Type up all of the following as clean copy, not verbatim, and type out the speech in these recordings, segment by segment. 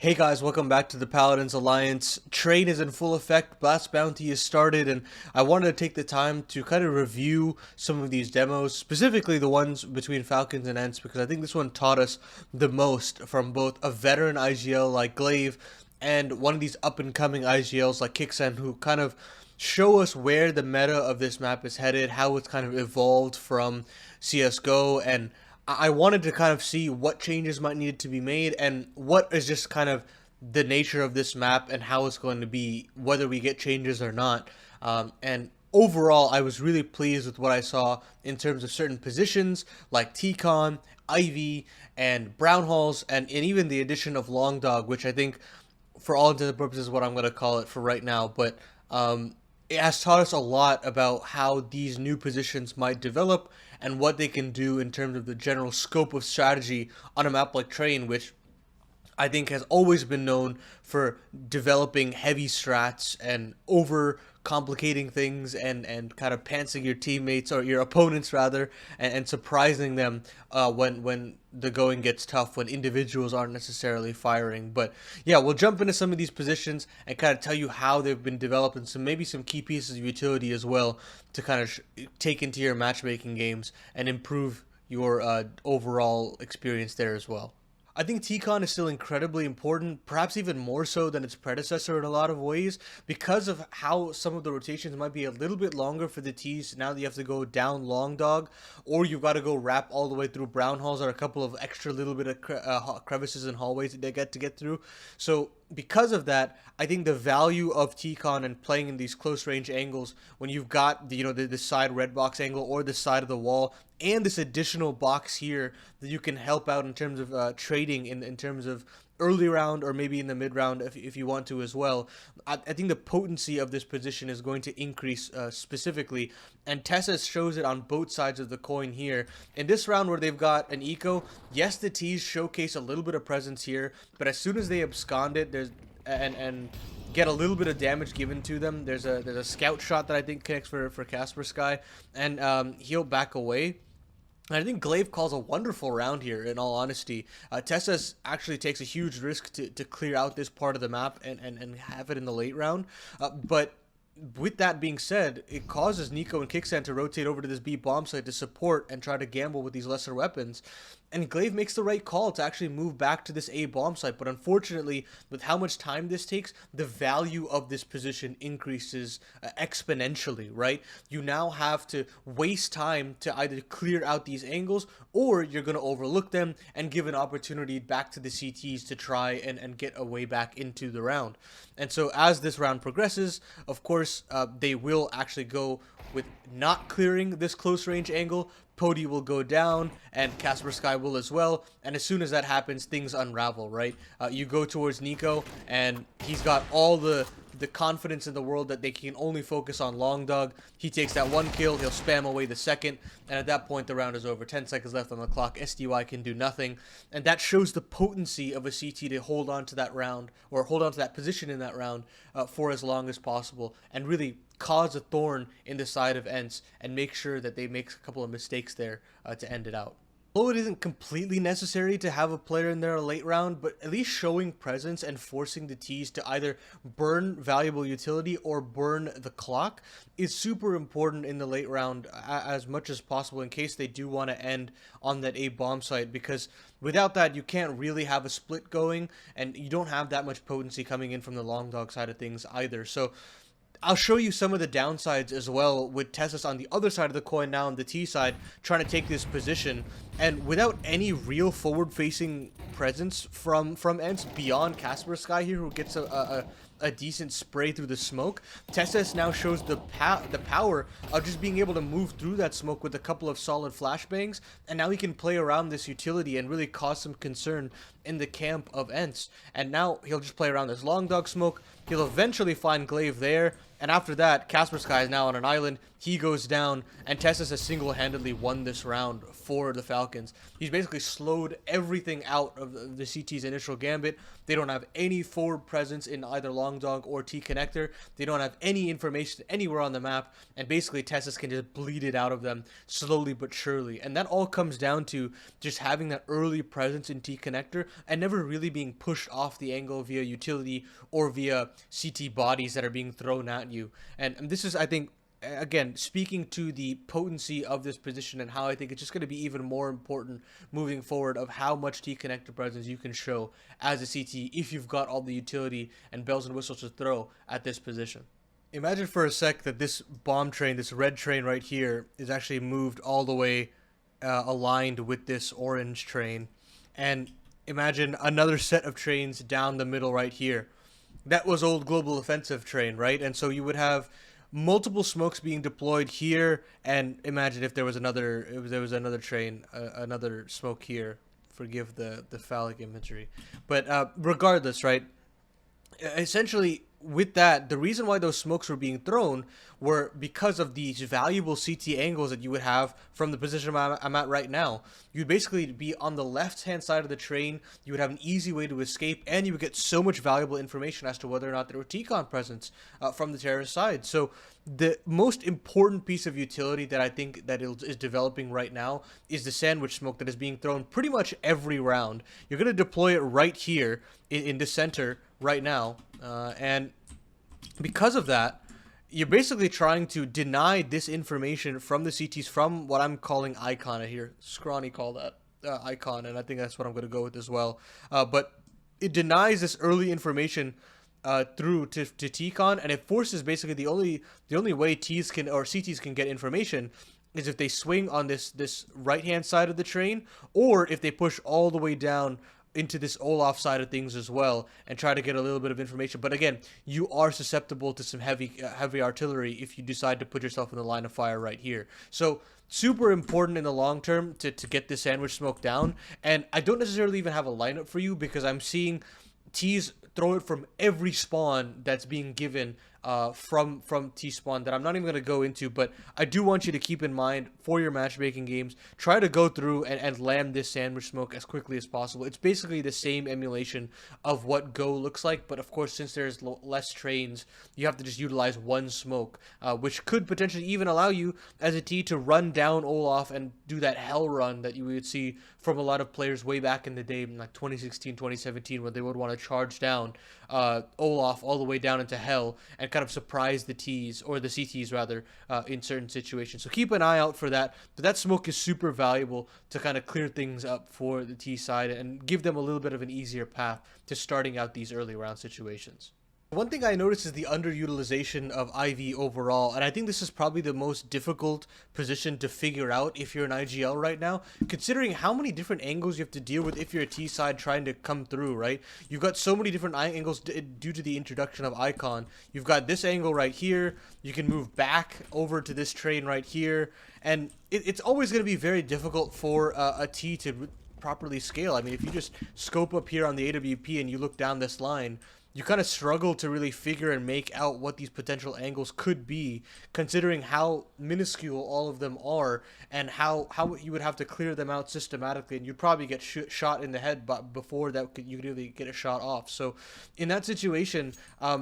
Hey guys, welcome back to the Paladin's Alliance. Train is in full effect, Blast Bounty is started, and I wanted to take the time to kind of review some of these demos, specifically the ones between Falcons and Ents, because I think this one taught us the most from both a veteran IGL like Glaive and one of these up-and-coming IGLs like Kixen, who kind of show us where the meta of this map is headed, how it's kind of evolved from CSGO, and I wanted to kind of see what changes might need to be made and what is just kind of the nature of this map and how it's going to be, whether we get changes or not. And overall, I was really pleased with what I saw in terms of certain positions like T-Con, Ivy, and Brown Halls, and even the addition of Long Dog, which I think, for all intents and purposes, is what I'm going to call it for right now. But it has taught us a lot about how these new positions might develop and what they can do in terms of the general scope of strategy on a map like Train, which I think has always been known for developing heavy strats and over complicating things and kind of pantsing your teammates or your opponents rather and surprising them when the going gets tough, when individuals aren't necessarily firing. But yeah, we'll jump into some of these positions and kind of tell you how they've been developed and maybe some key pieces of utility as well to kind of take into your matchmaking games and improve your overall experience there as well. I think T-Con is still incredibly important, perhaps even more so than its predecessor in a lot of ways, because of how some of the rotations might be a little bit longer for the T's now that you have to go down Long Dog, or you've got to go wrap all the way through Brown Halls or a couple of extra little bit of crevices and hallways that they get to get through. So because of that, I think the value of T-Con and playing in these close range angles when you've got the side red box angle or the side of the wall and this additional box here that you can help out in terms of trading in terms of early round or maybe in the mid round if you want to as well. I think the potency of this position is going to increase specifically, and Tessa shows it on both sides of the coin here. In this round where they've got an eco, yes, the T's showcase a little bit of presence here, but as soon as they abscond it, there's and get a little bit of damage given to them, there's a scout shot that I think connects for Casper Sky, and he'll back away. I think Glaive calls a wonderful round here, in all honesty. Tessas actually takes a huge risk to clear out this part of the map and have it in the late round. But with that being said, it causes Nico and Kixan to rotate over to this B bomb site to support and try to gamble with these lesser weapons. And Glaive makes the right call to actually move back to this A bomb site. But unfortunately, with how much time this takes, the value of this position increases exponentially, right? You now have to waste time to either clear out these angles or you're going to overlook them and give an opportunity back to the CTs to try and get a way back into the round. And so as this round progresses, of course, they will actually go with not clearing this close range angle. Pody will go down and Casper Sky will as well, and as soon as that happens, things unravel, right? You go towards Nico and he's got all the confidence in the world that they can only focus on Long Dog. He takes that one kill, he'll spam away the second, and at that point the round is over. 10 seconds left on the clock, SDY can do nothing, and that shows the potency of a CT to hold on to that round, or hold on to that position in that round for as long as possible, and really cause a thorn in the side of Ents and make sure that they make a couple of mistakes there to end it out. Although it isn't completely necessary to have a player in there late round, but at least showing presence and forcing the T's to either burn valuable utility or burn the clock is super important in the late round as much as possible in case they do want to end on that A bomb site, because without that you can't really have a split going and you don't have that much potency coming in from the Long Dog side of things either. So I'll show you some of the downsides as well, with Tessus on the other side of the coin now on the T side trying to take this position, and without any real forward-facing presence from Ents beyond Casper Sky here, who gets a decent spray through the smoke. Tessus now shows the power of just being able to move through that smoke with a couple of solid flashbangs, and now he can play around this utility and really cause some concern in the camp of Ents. And now he'll just play around this Long Dog smoke. He'll eventually find Glaive there, And after that, Kaspersky is now on an island. He goes down, and Tessus has single-handedly won this round for the Falcons. He's basically slowed everything out of the CT's initial gambit. They don't have any forward presence in either Long Dog or T Connector. They don't have any information anywhere on the map, and basically Tessus can just bleed it out of them slowly but surely. And that all comes down to just having that early presence in T Connector and never really being pushed off the angle via utility or via CT bodies that are being thrown at you. And this is, I think, again, speaking to the potency of this position and how I think it's just going to be even more important moving forward of how much T-connector presence you can show as a CT if you've got all the utility and bells and whistles to throw at this position. Imagine for a sec that this bomb train, this red train right here, is actually moved all the way aligned with this orange train. And imagine another set of trains down the middle right here. That was old global offensive train, right? And so you would have multiple smokes being deployed here, and imagine if there was another train, another smoke here. Forgive the phallic imagery, but regardless, right? Essentially, with that, the reason why those smokes were being thrown were because of these valuable CT angles that you would have from the position I'm at right now. You'd basically be on the left-hand side of the train, you would have an easy way to escape, and you would get so much valuable information as to whether or not there were T-con presence from the terrorist side. So the most important piece of utility that I think that is developing right now is the sandwich smoke that is being thrown pretty much every round. You're going to deploy it right here in the center right now, and because of that, you're basically trying to deny this information from the CTs from what I'm calling icon here. Scrawny call that icon, and I think that's what I'm going to go with as well. But it denies this early information through to T-con, and it forces basically the only way T's can or CTs can get information is if they swing on this right hand side of the train, or if they push all the way down into this Olaf side of things as well and try to get a little bit of information. But again, you are susceptible to some heavy artillery if you decide to put yourself in the line of fire right here. So super important in the long term to get this sandwich smoke down. And I don't necessarily even have a lineup for you because I'm seeing T's throw it from every spawn that's being given from T-spawn that I'm not even going to go into, but I do want you to keep in mind for your matchmaking games, try to go through and land this sandwich smoke as quickly as possible. It's basically the same emulation of what Go looks like, but of course, since there's less trains, you have to just utilize one smoke, which could potentially even allow you as a T to run down Olaf and do that hell run that you would see from a lot of players way back in the day, in like 2016, 2017, where they would want to charge down Olaf all the way down into hell and kind of surprise the T's, or the CTs rather, in certain situations. So keep an eye out for that. But that smoke is super valuable to kind of clear things up for the T side and give them a little bit of an easier path to starting out these early round situations. One thing I noticed is the underutilization of IV overall, and I think this is probably the most difficult position to figure out if you're an IGL right now, considering how many different angles you have to deal with if you're a T side trying to come through, right? You've got so many different angles due to the introduction of Icon. You've got this angle right here, you can move back over to this train right here, and it's always going to be very difficult for a T to properly scale. I mean, if you just scope up here on the AWP and you look down this line, you kind of struggle to really figure and make out what these potential angles could be, considering how minuscule all of them are and how you would have to clear them out systematically, and you'd probably get shot in the head but before that you could really get a shot off. So in that situation,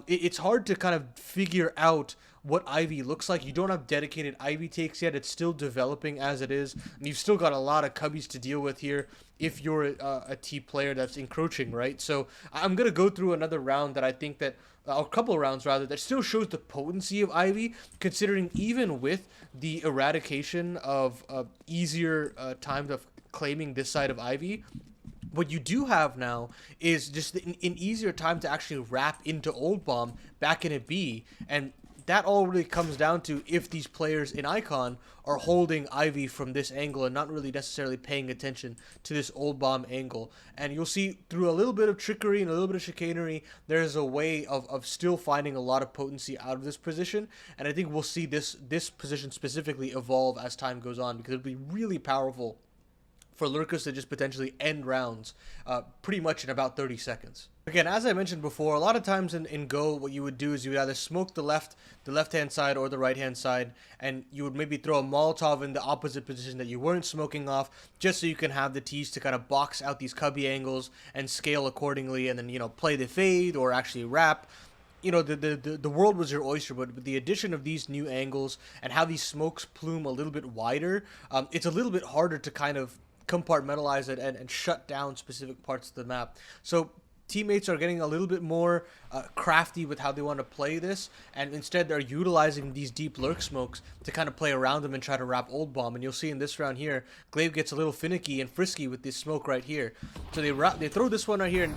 it's hard to kind of figure out what Ivy looks like. You don't have dedicated Ivy takes yet. It's still developing as it is, and you've still got a lot of cubbies to deal with here if you're a T player that's encroaching, right? So I'm going to go through another round that I think that, a couple of rounds rather, that still shows the potency of Ivy, considering even with the eradication of easier times of claiming this side of Ivy, what you do have now is just an easier time to actually wrap into Old Bomb back in a B, and that all really comes down to if these players in Icon are holding Ivy from this angle and not really necessarily paying attention to this Old Bomb angle. And you'll see through a little bit of trickery and a little bit of chicanery, there's a way of still finding a lot of potency out of this position. And I think we'll see this position specifically evolve as time goes on, because it'll be really powerful for lurkers to just potentially end rounds pretty much in about 30 seconds. Again, as I mentioned before, a lot of times in Go, what you would do is you would either smoke the left-hand side or the right-hand side, and you would maybe throw a Molotov in the opposite position that you weren't smoking off, just so you can have the tees to kind of box out these cubby angles and scale accordingly, and then, you know, play the fade or actually wrap. You know, the world was your oyster, but with the addition of these new angles and how these smokes plume a little bit wider, it's a little bit harder to kind of compartmentalize it and shut down specific parts of the map. So teammates are getting a little bit more crafty with how they want to play this, and instead they're utilizing these deep lurk smokes to kind of play around them and try to wrap old bomb. And you'll see in this round here, Glaive gets a little finicky and frisky with this smoke right here. So they throw this one right here, and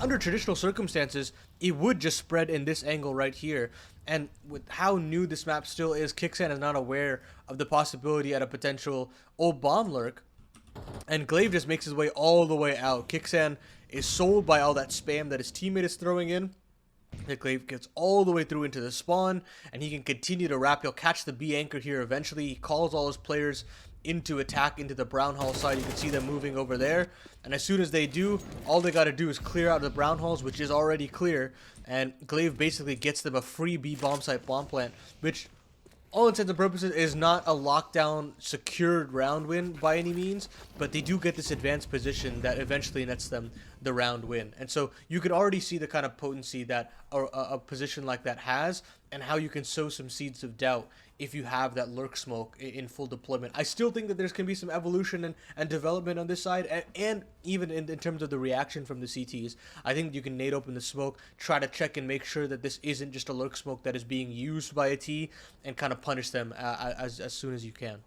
under traditional circumstances, it would just spread in this angle right here. And with how new this map still is, Kicksan is not aware of the possibility at a potential old bomb lurk. And Glaive just makes his way all the way out. Kicksan is sold by all that spam that his teammate is throwing in. The Glaive gets all the way through into the spawn, and he can continue to wrap. He'll catch the B anchor here eventually. He calls all his players into attack into the Brown Hall side. You can see them moving over there, and as soon as they do, all they got to do is clear out the Brown Halls, which is already clear, and Glaive basically gets them a free B bomb site bomb plant, which all intents and purposes is not a lockdown secured round win by any means, but they do get this advanced position that eventually nets them the round win. And so you could already see the kind of potency that a position like that has, and how you can sow some seeds of doubt if you have that lurk smoke in full deployment. I still think that there's going to be some evolution and development on this side, and even in terms of the reaction from the CTs. I think you can nade open the smoke, try to check and make sure that this isn't just a lurk smoke that is being used by a T, and kind of punish them as soon as you can.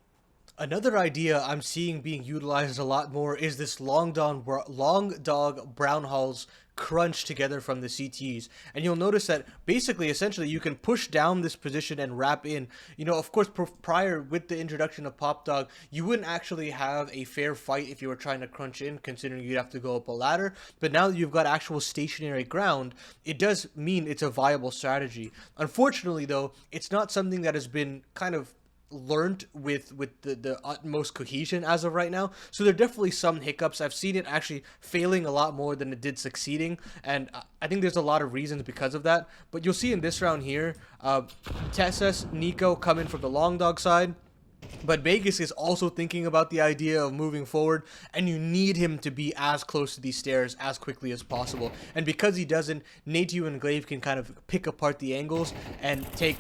Another idea I'm seeing being utilized a lot more is this long dog Brown Halls crunch together from the CTs. And you'll notice that basically, essentially, you can push down this position and wrap in. You know, of course, prior with the introduction of Pop Dog, you wouldn't actually have a fair fight if you were trying to crunch in, considering you'd have to go up a ladder. But now that you've got actual stationary ground, it does mean it's a viable strategy. Unfortunately, though, it's not something that has been kind of learned with the utmost cohesion as of right now. So there are definitely some hiccups. I've seen it actually failing a lot more than it did succeeding, and I think there's a lot of reasons because of that. But you'll see in this round here, Tessus, Nico come in from the long dog side, but Vegas is also thinking about the idea of moving forward, and you need him to be as close to these stairs as quickly as possible. And because he doesn't, Natu and Glaive can kind of pick apart the angles and take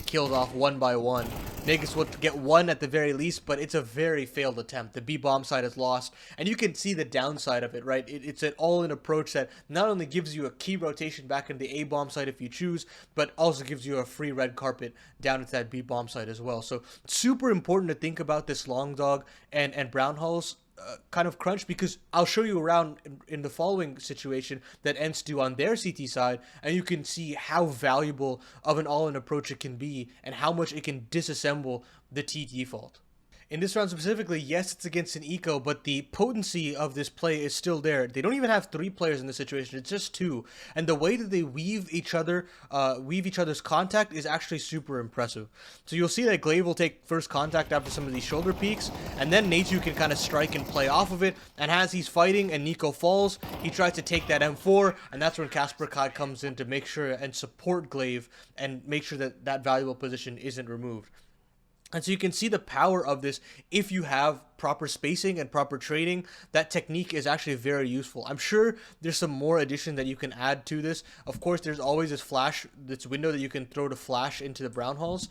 kills off one by one. Vegas will get one at the very least, but it's a very failed attempt. The B bomb side is lost, and you can see the downside of it, right? It's an all-in approach that not only gives you a key rotation back into the A bomb side if you choose, but also gives you a free red carpet down into that B bomb side as well. So super important to think about this long dog and Brown Halls kind of crunch, because I'll show you around in the following situation that Ents do on their CT side, and you can see how valuable of an all-in approach it can be and how much it can disassemble the T default. In this round specifically, yes, it's against an eco, but the potency of this play is still there. They don't even have 3 players in this situation, it's just 2. And the way that they weave each other's contact is actually super impressive. So you'll see that Glaive will take first contact after some of these shoulder peaks, and then Natu can kind of strike and play off of it. And as he's fighting and Nico falls, he tries to take that M4, and that's when Casper Kai comes in to make sure and support Glaive and make sure that that valuable position isn't removed. And so you can see the power of this. If you have proper spacing and proper trading, that technique is actually very useful. I'm sure there's some more addition that you can add to this. Of course, there's always this window that you can throw to flash into the Brown Halls.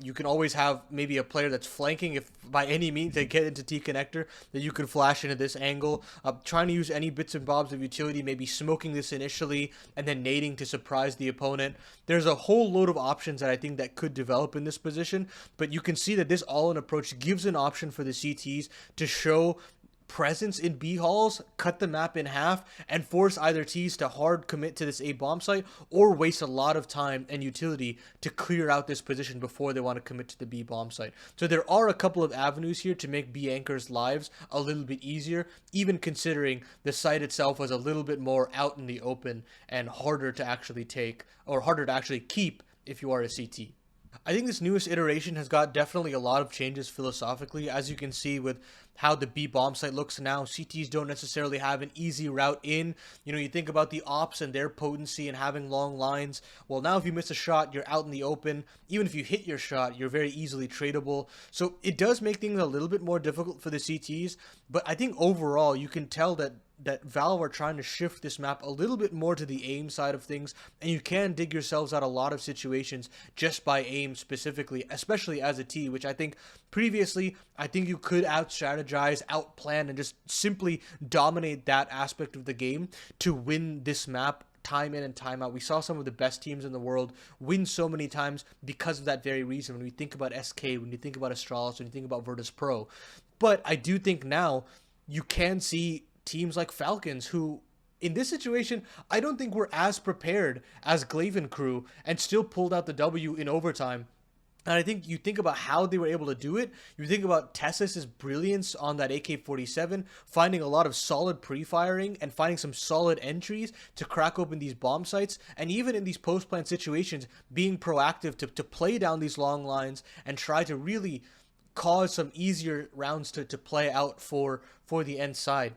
You can always have maybe a player that's flanking, if by any means they get into T connector, that you could flash into this angle. Trying to use any bits and bobs of utility, maybe smoking this initially and then nading to surprise the opponent. There's a whole load of options that I think that could develop in this position, but you can see that this all-in approach gives an option for the CTs to show presence in B halls, cut the map in half, and force either T's to hard commit to this A bomb site, or waste a lot of time and utility to clear out this position before they want to commit to the B bomb site. So there are a couple of avenues here to make B anchors' lives a little bit easier, even considering the site itself was a little bit more out in the open and harder to actually take, or harder to actually keep if you are a CT. I think this newest iteration has got definitely a lot of changes philosophically, as you can see with how the B bomb site looks now. CTs don't necessarily have an easy route in. You know, you think about the ops and their potency and having long lines. Well, now if you miss a shot, you're out in the open. Even if you hit your shot, you're very easily tradable. So it does make things a little bit more difficult for the CTs, but I think overall you can tell that Valve are trying to shift this map a little bit more to the aim side of things, and you can dig yourselves out a lot of situations just by aim specifically, especially as a T, which I think previously, I think you could out-strategize, out-plan, and just simply dominate that aspect of the game to win this map time in and time out. We saw some of the best teams in the world win so many times because of that very reason. When we think about SK, when you think about Astralis, when you think about Virtus Pro. But I do think now you can see teams like Falcons who, in this situation, I don't think were as prepared as Glaven crew and still pulled out the W in overtime. And I think you think about how they were able to do it. You think about Tessis' brilliance on that AK-47, finding a lot of solid pre-firing and finding some solid entries to crack open these bomb sites. And even in these post-plant situations, being proactive to play down these long lines and try to really cause some easier rounds to play out for the end side.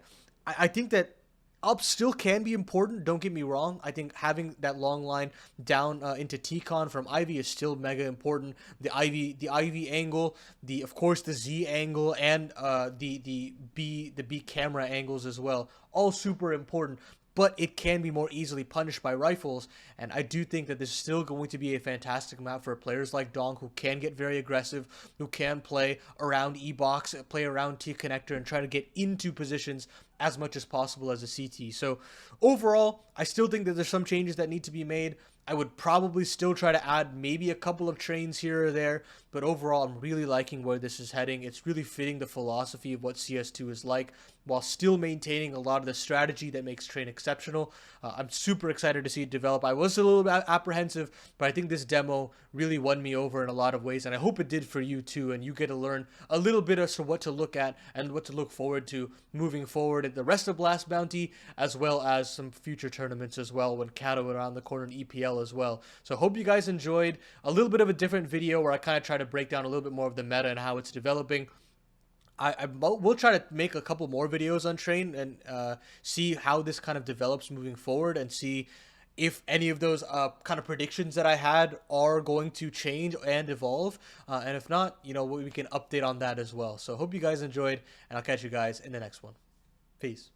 I think that up still can be important, don't get me wrong. I think having that long line down into T-Con from Ivy is still mega important. The Ivy angle, of course the Z angle, and the B camera angles as well, all super important. But it can be more easily punished by rifles, and I do think that this is still going to be a fantastic map for players like Donk, who can get very aggressive, who can play around E-Box, play around T-Connector, and try to get into positions as much as possible as a CT. So overall, I still think that there's some changes that need to be made. I would probably still try to add maybe a couple of trains here or there, but overall, I'm really liking where this is heading. It's really fitting the philosophy of what CS2 is like, while still maintaining a lot of the strategy that makes train exceptional. I'm super excited to see it develop. I was a little bit apprehensive, but I think this demo really won me over in a lot of ways, and I hope it did for you too, and you get to learn a little bit as to what to look at and what to look forward to moving forward at the rest of Blast Bounty, as well as some future tournaments as well when Kato around the corner in EPL as well. So hope you guys enjoyed a little bit of a different video where I kind of try to break down a little bit more of the meta and how it's developing. We'll try to make a couple more videos on Train and see how this kind of develops moving forward, and see if any of those kind of predictions that I had are going to change and evolve. And if not, you know, we can update on that as well. So hope you guys enjoyed, and I'll catch you guys in the next one. Peace.